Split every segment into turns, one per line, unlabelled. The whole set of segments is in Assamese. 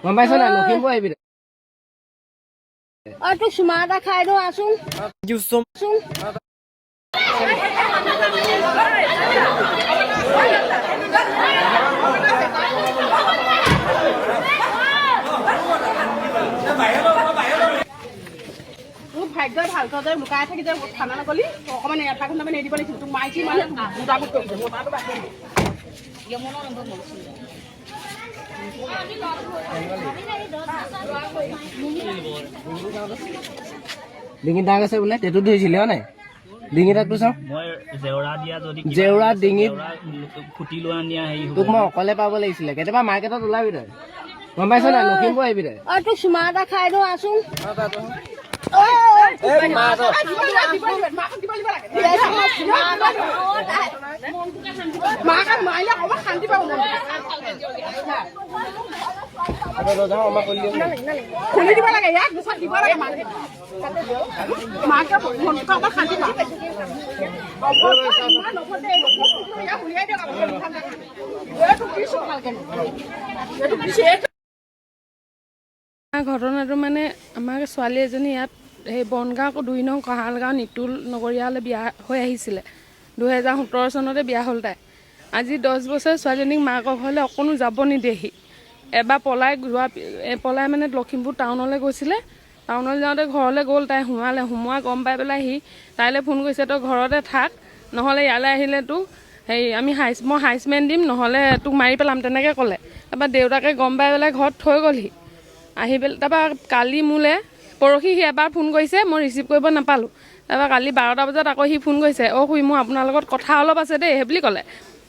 গম পাইছ না লখিমপুৰ আহিবি
তোক চুমা এটা খাই দিওঁ আছোন তোৰ ভাগ্য ভাল তই লুকাই থাকি যে খানা নগলি অকণমান এটা ঘণ্টামান এৰি দিব লাগিছিল তোক মাইকী মানে দুটা গোট কৰিছে মই তাতো বাকী
ডিঙি দাগ আছে বোলে তেটো ধৰিছিলে হয় নাই ডিঙি দাগটো চাওঁ জেউৰা ডিঙিত তোক মই অকলে পাব লাগিছিলে কেতিয়াবা মাৰ্কেটত ওলাবি তই গম পাইছ না লখিমপুৰ আহিবি তই
তোক চুমা এটা খাই দিওঁ আছোন শান্তি পাব খুলি দিব লাগে ইয়াক দুচাত দিব লাগে মাকে মনটো অকমান শান্তি পাব ঘটনাটো মানে আমাৰ ছোৱালী এজনী ইয়াত সেই বনগাঁও 2 নং কঁহালগাঁও নিতুল নগৰীয়ালৈ বিয়া হৈ আহিছিলে 2017 চনতে বিয়া হ'ল তাই আজি 10 বছৰ ছোৱালীজনীক মাকৰ ঘৰলৈ অকণো যাব নিদিয়েহি এবাৰ পলাই মানে লখিমপুৰ টাউনলৈ গৈছিলে টাউনলৈ যাওঁতে ঘৰলৈ গ'ল তাই সোমোৱা গম পাই পেলাই তাইলৈ ফোন কৰিছে তই ঘৰতে থাক নহ'লে ইয়ালৈ আহিলে তোক আমি মই হাইচমেন দিম নহ'লে তোক মাৰি পেলাম তেনেকৈ ক'লে তাৰপৰা দেউতাকে গম পাই পেলাই ঘৰত থৈ গ'লহি আহি পেলাই তাৰপৰা কালি মোলৈ পৰহি সি এবাৰ ফোন কৰিছে মই ৰিচিভ কৰিব নাপালোঁ তাৰপৰা কালি 12টা বজাত আকৌ সি ফোন কৰিছে খুৰী মোৰ আপোনাৰ লগত কথা অলপ আছে দেই সেই বুলি ক'লে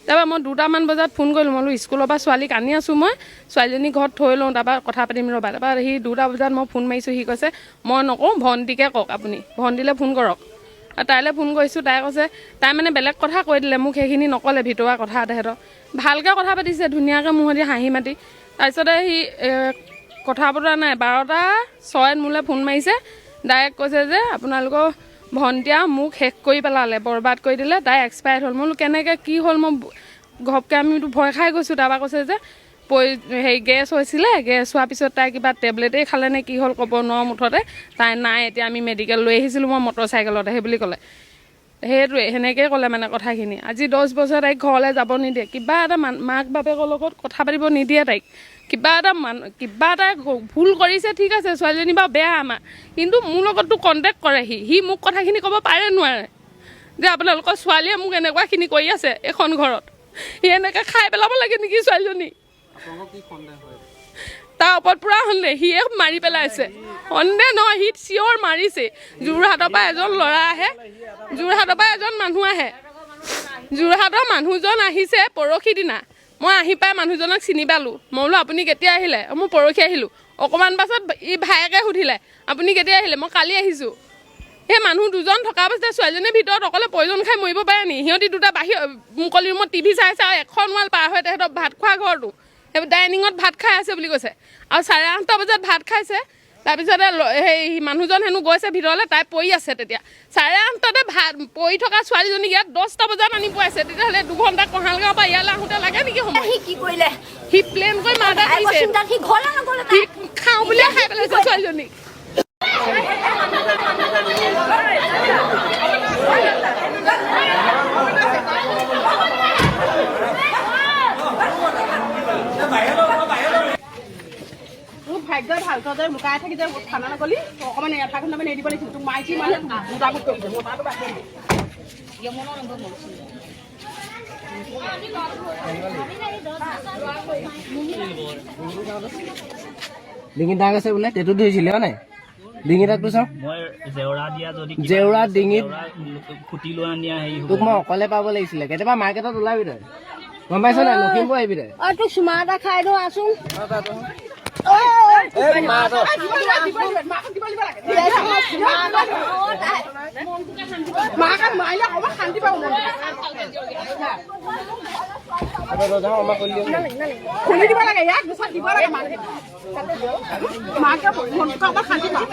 তাৰপৰা মই 2টামান বজাত ফোন কৰিলোঁ মই বোলো স্কুলৰ পৰা ছোৱালীক আনি আছোঁ মই ছোৱালীজনী ঘৰত থৈ লওঁ তাৰপৰা কথা পাতিম ৰ'বা তাৰপৰা সি 2টা বজাত মই ফোন মাৰিছোঁ সি কৈছে মই নকওঁ ভণ্টিকে কওক আপুনি ভণ্টিলৈ ফোন কৰক তাইলৈ ফোন কৰিছোঁ তাই কৈছে তাই মানে বেলেগ কথা কৈ দিলে মোক সেইখিনি নক'লে ভিতৰুৱা কথা তেহেঁতৰ ভালকৈ কথা পাতিছে ধুনীয়াকৈ মুহতি হাঁহি মাতি তাৰপিছতে সি কথা বতৰা নাই 12টা 6 মোলৈ ফোন মাৰিছে ডাইৰেক্ট কৈছে যে আপোনালোকৰ ভণ্টিয়া মোক শেষ কৰি পেলালে বৰবাদ কৰি দিলে তাই এক্সপায়াৰ্ড হ'ল মই বোলো কেনেকৈ কি হ'ল মই ঘপকৈ আমিতো ভয় খাই গৈছোঁ তাৰপৰা কৈছে যে গেছ হৈছিলে গেছ হোৱাৰ পিছত তাই কিবা টেবলেটেই খালে নে কি হ'ল ক'ব নোৱাৰোঁ মুঠতে তাই নাই এতিয়া আমি মেডিকেল লৈ আহিছিলোঁ মই মটৰচাইকেলতে সেই বুলি ক'লে সেইটোৱে সেনেকৈয়ে ক'লে মানে কথাখিনি আজি 10 বছৰ তাইক ঘৰলৈ যাব নিদিয়ে কিবা এটা মাক বাপেকৰ লগত কথা পাতিব নিদিয়ে তাইক কিবা এটা ভুল কৰিছে ঠিক আছে ছোৱালীজনী বাৰু বেয়া আমাৰ কিন্তু মোৰ লগততো কণ্টেক্ট কৰে সি মোক কথাখিনি ক'ব পাৰে নোৱাৰে যে আপোনালোকৰ ছোৱালীয়ে মোক এনেকুৱাখিনি কৰি আছে এখন ঘৰত সি এনেকৈ খাই পেলাব লাগে নেকি ছোৱালীজনী তাৰ ওপৰত পূৰা সন্দেহ সিয়ে মাৰি পেলাইছে সন্দেহ নহয় সি চিঞৰ মাৰিছে যোৰহাটৰ পৰা এজন ল'ৰা আহে যোৰহাটৰ পৰা এজন মানুহ আহে যোৰহাটৰ মানুহজন আহিছে পৰহি দিনা মই আহি পাই মানুহজনক চিনি পালোঁ মই বোলো আপুনি কেতিয়া আহিলে মই পৰহি আহিলোঁ অকণমান পাছত ভায়েকে সুধিলে আপুনি কেতিয়া আহিলে মই কালি আহিছোঁ সেই মানুহ 2জন থকা পাছতে ছোৱালীজনীৰ ভিতৰত অকলে পয়জন খাই মৰিব পাৰে নি সিহঁতি 2টা বাহিৰ মুকলি ৰুমত টিভি চাইছে আৰু এখন ৱাল পাৰ হৈ তেহেঁতৰ ভাত খোৱা ঘৰটো সেই ডাইনিঙত ভাত খাই আছে বুলি কৈছে আৰু 8:30 বজাত ভাত খাইছে তাৰপিছতে সেই মানুহজন হেনো গৈছে ভিতৰলৈ তাই পৰি আছে তেতিয়া 8:30 ভাত পৰি থকা ছোৱালীজনী ইয়াত 10টা বজাত আনি পোৱাইছে তেতিয়াহ'লে 2 ঘণ্টা কঁহালগাঁৱৰ পৰা ইয়ালৈ আহোঁতে লাগে নেকি সময় কি কৰিলে সি প্লেন কৰি মাৰ্ডাৰ কৰিছে খাওঁ বুলিয়ে খাই পেলাইছে ছোৱালীজনীক তোৰ ভাগ্য ভাল তই লুকাই থাকি যে খানা নগলি অকণমান এটা ঘণ্টামান এৰি দিব লাগিছিল তোক মাইকী মানে দুটা গোট কৰিছে মই তাতো বাকী
ডিঙি দাগ আছে বোলে তেটো ধৰিছিলে হয় নাই ডিঙি দাগটো চাওঁ জেউৰা ডিঙিত তোক মই অকলে পাব লাগিছিলে কেতিয়াবা মাৰ্কেটত ওলাবি তই গম পাইছ না লখিমপুৰ আহিবি তই
তোক চুমা এটা খাই দিওঁ আছোন শান্তি পাব খুলি দিব লাগে ইয়াক দুচাত দিব লাগে মাকে মনটো অকমান শান্তি পাব